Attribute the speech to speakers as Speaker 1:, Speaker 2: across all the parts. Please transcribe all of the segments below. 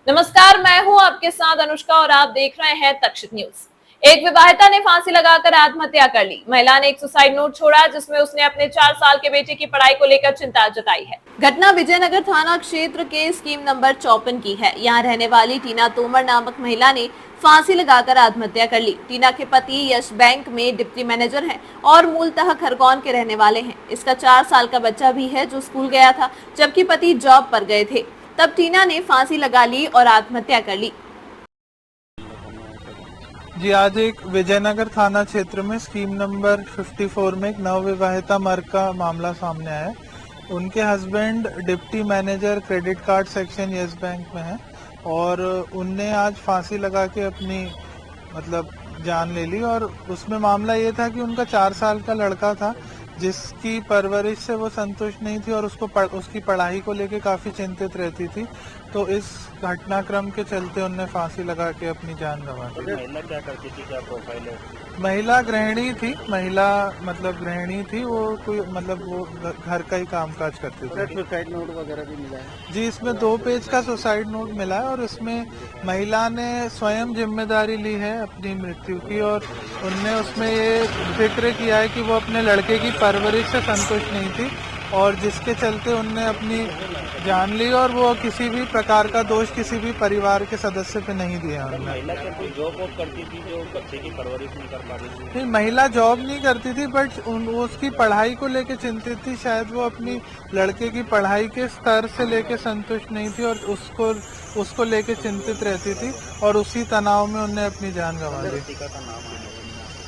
Speaker 1: नमस्कार, मैं हूं आपके साथ अनुष्का और आप देख रहे हैं तक्षित न्यूज। एक विवाहिता ने फांसी लगाकर आत्महत्या कर ली। महिला ने एक सुसाइड नोट छोड़ा जिसमें उसने अपने 4 साल के बेटे की पढ़ाई को लेकर चिंता जताई है। घटना विजयनगर थाना क्षेत्र के स्कीम नंबर 54 की है। यहाँ रहने वाली टीना तोमर नामक महिला ने फांसी लगाकर आत्महत्या कर ली। टीना के पति यश बैंक में डिप्टी मैनेजर हैं और मूलतः खरगोन के रहने वाले हैं। इसका 4 साल का बच्चा भी है जो स्कूल गया था, जबकि पति जॉब पर गए थे। तब टीना ने फांसी लगा ली और आत्महत्या कर ली।
Speaker 2: जी, आज एक विजयनगर थाना क्षेत्र में स्कीम नंबर 54 में एक नवविवाहिता मर्द का मामला सामने आया है। उनके husband deputy manager credit card section yes bank में है और उनने आज फांसी लगा के अपनी जान ले ली। और उसमें मामला ये था कि उनका 4 साल का लड़का था जिसकी परवरिश से वो संतुष्ट नहीं थी और उसकी पढ़ाई को लेके काफ़ी चिंतित रहती थी। तो इस घटनाक्रम के चलते उनने फांसी लगा के अपनी जान गंवा दी।
Speaker 3: महिला क्या करती थी, क्या प्रोफाइल है?
Speaker 2: महिला गृहिणी थी। गृहिणी थी। वो कोई वो घर का ही कामकाज करती थी।
Speaker 3: सुसाइड नोट वगैरह भी मिला है?
Speaker 2: जी, इसमें 2 पेज का सुसाइड नोट मिला है और इसमें महिला ने स्वयं जिम्मेदारी ली है अपनी मृत्यु की और उनने उसमें ये जिक्र किया है कि वो अपने लड़के की परवरिश से संतुष्ट नहीं थी और जिसके चलते उनने अपनी जान ली और वो किसी भी प्रकार का दोष किसी भी परिवार के सदस्य पे नहीं दिया उन्होंने।
Speaker 3: महिला क्या कोई जॉब करती थी जो बच्चे की परवरिश नहीं कर पा रही थी?
Speaker 2: नहीं, महिला जॉब नहीं करती थी बट उसकी पढ़ाई को लेके चिंतित थी। शायद वो अपनी लड़के की पढ़ाई के स्तर से लेके संतुष्ट नहीं थी और उसको लेके चिंतित रहती थी और उसी तनाव में उन्हें अपनी जान गंवा दी।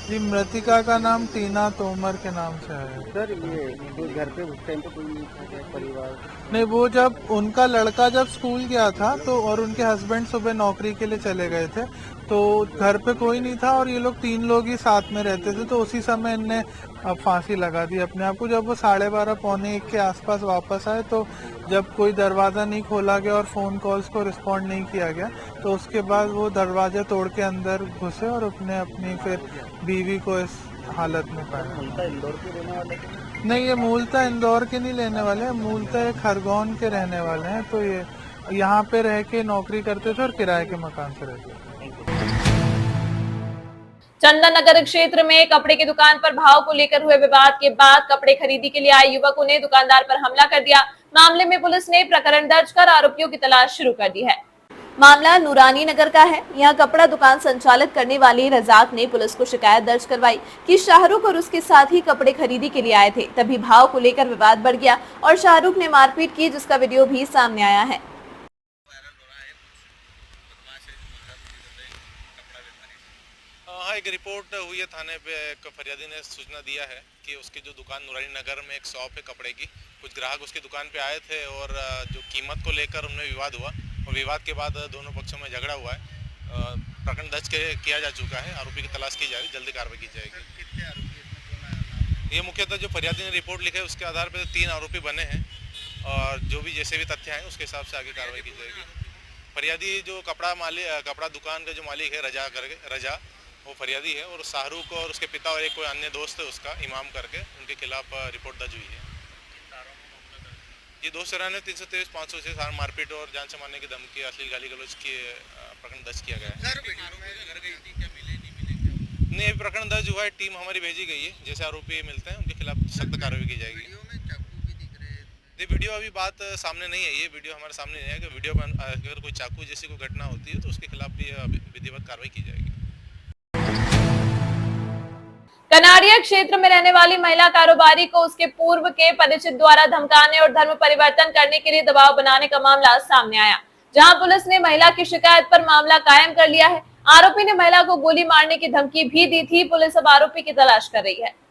Speaker 2: जी, मृतिका का नाम टीना तोमर के नाम से है।
Speaker 3: सर, ये तो घर पे उस टाइम पे कोई नहीं था परिवार?
Speaker 2: नहीं, वो जब उनका लड़का जब स्कूल गया था तो और उनके हस्बैंड सुबह नौकरी के लिए चले गए थे तो घर पे कोई नहीं था और ये लोग 3 लोग ही साथ में रहते थे। तो उसी समय इनने फांसी लगा दी अपने आप को। जब वो 12:30 पौने 1 के आसपास वापस आए तो जब कोई दरवाज़ा नहीं खोला गया और फ़ोन कॉल्स को रिस्पॉन्ड नहीं किया गया तो उसके बाद वो दरवाज़ा तोड़ के अंदर घुसे और अपनी फिर बीवी को इस हालत में पाया।
Speaker 3: इंदौर के रहने वाले?
Speaker 2: नहीं, ये मूलतः इंदौर के नहीं रहने वाले हैं, मूलतः खरगोन के रहने वाले हैं। तो ये यहाँ पे रह के नौकरी करते थे और किराए के मकान से रहते थे।
Speaker 1: चंदन नगर क्षेत्र में कपड़े की दुकान पर भाव को लेकर हुए विवाद के बाद कपड़े खरीदी के लिए आए युवकों ने दुकानदार पर हमला कर दिया। मामले में पुलिस ने प्रकरण दर्ज कर आरोपियों की तलाश शुरू कर दी है। मामला नूरानी नगर का है। यहाँ कपड़ा दुकान संचालित करने वाले रजाक ने पुलिस को शिकायत दर्ज करवाई कि शाहरुख और उसके साथी कपड़े खरीदी के लिए आए थे। तभी भाव को लेकर विवाद बढ़ गया और शाहरुख ने मारपीट की, जिसका वीडियो भी सामने आया है।
Speaker 4: हाँ, एक रिपोर्ट हुई है थाने पे। एक फरियादी ने सूचना दिया है कि उसकी जो दुकान नूरानी नगर में एक शॉप है कपड़े की, कुछ ग्राहक उसकी दुकान पे आए थे और जो कीमत को लेकर उनमें विवाद हुआ और विवाद के बाद दोनों पक्षों में झगड़ा हुआ है। प्रकरण दर्ज किया जा चुका है। आरोपी की तलाश की जा रही है, जल्दी कार्रवाई की जाएगी। ये मुख्यतः जो फरियादी ने रिपोर्ट लिखी है उसके आधार पर 3 आरोपी बने हैं और जो भी जैसे भी तथ्य हैं उसके हिसाब से आगे कार्रवाई की जाएगी। फरियादी जो कपड़ा दुकान का जो मालिक है रजा वो फरियादी है और शाहरुख और उसके पिता और एक कोई अन्य दोस्त है उसका इमाम करके, उनके खिलाफ रिपोर्ट दर्ज हुई है। ये 294, 323, 506 मारपीट और जान से मारने की धमकी, अश्लील गाली गलौज की प्रकरण दर्ज किया गया है। नहीं, प्रकरण दर्ज हुआ है, टीम हमारी भेजी गई है। जैसे आरोपी मिलते हैं उनके खिलाफ सख्त कार्रवाई की जाएगी। ये वीडियो अभी बात सामने नहीं है, ये वीडियो हमारे सामने नहीं है कि वीडियो में अगर कोई चाकू जैसी कोई घटना होती है तो उसके खिलाफ भी विधिवत कार्रवाई की जाएगी।
Speaker 1: कनाड़िया क्षेत्र में रहने वाली महिला कारोबारी को उसके पूर्व के परिचित द्वारा धमकाने और धर्म परिवर्तन करने के लिए दबाव बनाने का मामला सामने आया, जहां पुलिस ने महिला की शिकायत पर मामला कायम कर लिया है। आरोपी ने महिला को गोली मारने की धमकी भी दी थी। पुलिस अब आरोपी की तलाश कर रही है।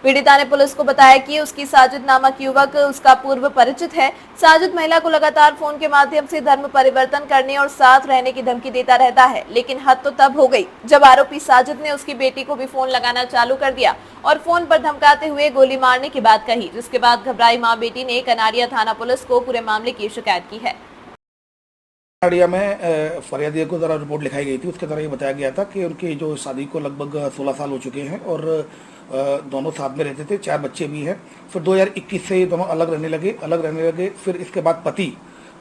Speaker 1: पीड़िता ने पुलिस को बताया कि उसकी साजिद नामक युवक उसका पूर्व परिचित है। साजिद महिला को लगातार फोन के माध्यम से धर्म परिवर्तन करने और साथ रहने की धमकी देता रहता है, लेकिन हद तो तब हो गई जब आरोपी साजिद ने उसकी बेटी को भी फोन लगाना चालू कर दिया और फोन पर धमकाते हुए गोली मारने की बात कही, जिसके बाद घबराई मां बेटी ने कनाड़िया थाना पुलिस को पूरे मामले की शिकायत की है।
Speaker 5: कनाड़िया में फरियादी को जरा रिपोर्ट लिखाई गई थी। उसके द्वारा ये बताया गया था कि उनकी जो शादी को लगभग 16 साल हो चुके हैं और दोनों साथ में रहते थे, 4 बच्चे भी हैं। फिर 2021 से ये दोनों अलग रहने लगे। फिर इसके बाद पति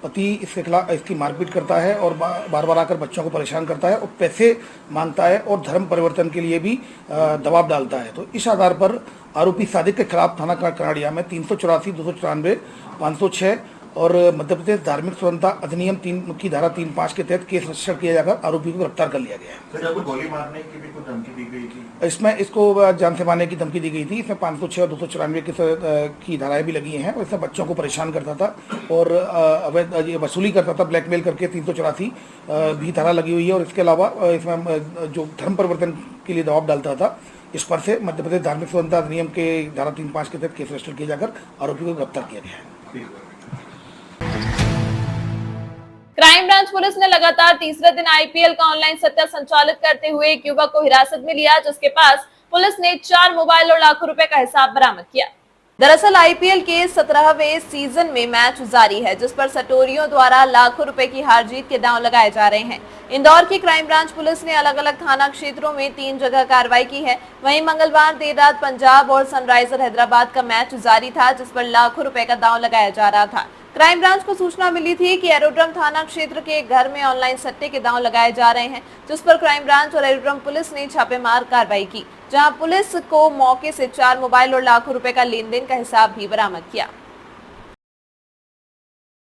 Speaker 5: इसकी मारपीट करता है और बार बार आकर बच्चों को परेशान करता है और पैसे मांगता है और धर्म परिवर्तन के लिए भी दबाव डालता है। तो इस आधार पर आरोपी सादिक के खिलाफ थाना कनाड़िया में 384, 294, 506 और मध्य प्रदेश धार्मिक स्वतंत्रता अधिनियम 3 की धारा 3(5) के तहत केस रजिस्टर किया जाकर आरोपी को गिरफ्तार कर लिया गया है।
Speaker 6: सर, गोली मारने की भी कुछ धमकी दी गई थी?
Speaker 5: इसमें इसको जान से मारने की धमकी दी गई थी। इसमें 506 और 294 की धाराएं भी लगी हैं और इसमें बच्चों को परेशान करता था और अवैध वसूली करता था, ब्लैकमेल करके 384 भी धारा लगी हुई है। और इसके अलावा इसमें जो धर्म परिवर्तन के लिए दबाव डालता था, इस पर से मध्य प्रदेश धार्मिक स्वतंत्रता अधिनियम के धारा 3(5) के तहत केस रजिस्टर किया जाकर आरोपी को गिरफ्तार किया गया है।
Speaker 1: क्राइम ब्रांच पुलिस ने लगातार तीसरे दिन आईपीएल का ऑनलाइन सट्टा संचालित करते हुए एक युवक को हिरासत में लिया, जिसके पास पुलिस ने 4 मोबाइल और लाखों रुपए का हिसाब बरामद किया। दरअसल आईपीएल के 17वें सीजन में मैच जारी है, जिस पर सटोरियों द्वारा लाखों रुपए की हार जीत के दांव लगाए जा रहे हैं। इंदौर की क्राइम ब्रांच पुलिस ने अलग अलग थाना क्षेत्रों में 3 जगह कार्रवाई की है। वहीं मंगलवार देर रात पंजाब और सनराइजर हैदराबाद का मैच जारी था, जिस पर लाखों रुपए का दांव लगाया जा रहा था। क्राइम ब्रांच को सूचना मिली थी कि एरोड्रम थाना क्षेत्र के एक घर में ऑनलाइन सट्टे के दांव लगाए जा रहे हैं, जिस पर क्राइम ब्रांच और एरोड्रम पुलिस ने छापेमार कार्रवाई की, जहां पुलिस को मौके से 4 मोबाइल और लाखों रुपए का लेन देन का हिसाब भी बरामद किया।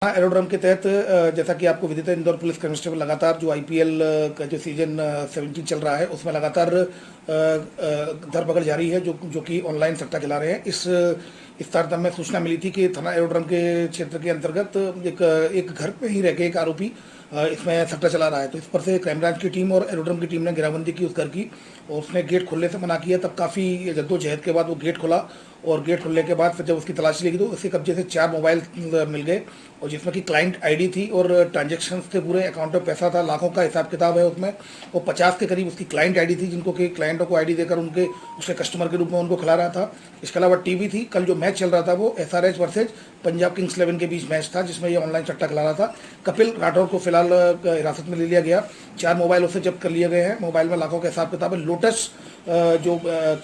Speaker 5: एरोड्रम के तहत जैसा कि आपको विदित है, इंदौर पुलिस कांस्टेबल लगातार जो आईपीएल का जो सीजन 17 चल रहा है उसमें लगातार धरपकड़ जारी है, जो कि ऑनलाइन सट्टा चला रहे हैं। इस तारतम्य में सूचना मिली थी कि थाना एरोड्रम के क्षेत्र के अंतर्गत एक घर पे ही रह के एक आरोपी इसमें सट्टा चला रहा है। तो इस पर से क्राइम ब्रांच की टीम और एरोड्रम की टीम ने घेराबंदी की उस घर की और उसने गेट खोलने से मना किया। तब काफ़ी जद्दोजहद के बाद वो गेट खोला और गेट खोलने के बाद फिर जब उसकी तलाशी लगी तो उसके कब्जे से 4 मोबाइल मिल गए और जिसमें कि क्लाइंट आईडी थी और ट्रांजैक्शंस थे, पूरे अकाउंट में पैसा था, लाखों का हिसाब किताब है उसमें। और 50 के करीब उसकी क्लाइंट आईडी थी, जिनको कि क्लाइंटों को आईडी देकर उसके कस्टमर के रूप में उनको खिला रहा था। इसके अलावा टीवी थी। कल जो मैच चल रहा था वो SRH वर्सेज पंजाब किंग्स 11 के बीच मैच था, जिसमें ये ऑनलाइन सट्टा खिला रहा था। कपिल राठौर को फिलहाल हिरासत में ले लिया गया। 4 मोबाइल उससे जब्त कर लिए गए हैं। मोबाइल में लाखों का हिसाब किताब है। लोटस जो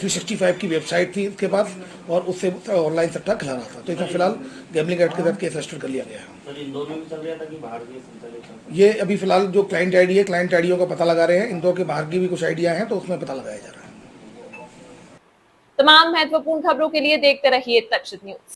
Speaker 5: 365 की वेबसाइट थी इसके पास और उससे ऑनलाइन सट्टा खिला रहा था। तो इसमें फिलहाल गैम्बलिंग एक्ट के तहत केस रजिस्टर कर लिया गया है।
Speaker 3: इंदौर में भी चल रहा था कि बाहर भी संचालित था?
Speaker 5: ये अभी फिलहाल जो क्लाइंट आईडी है, क्लाइंट आईडियों का पता लगा रहे हैं। इंदौर के बाहर की भी कुछ आइडिया हैं तो उसमें पता लगाया जा रहा है।
Speaker 1: तमाम महत्वपूर्ण खबरों के लिए देखते रहिए तक्षशित न्यूज।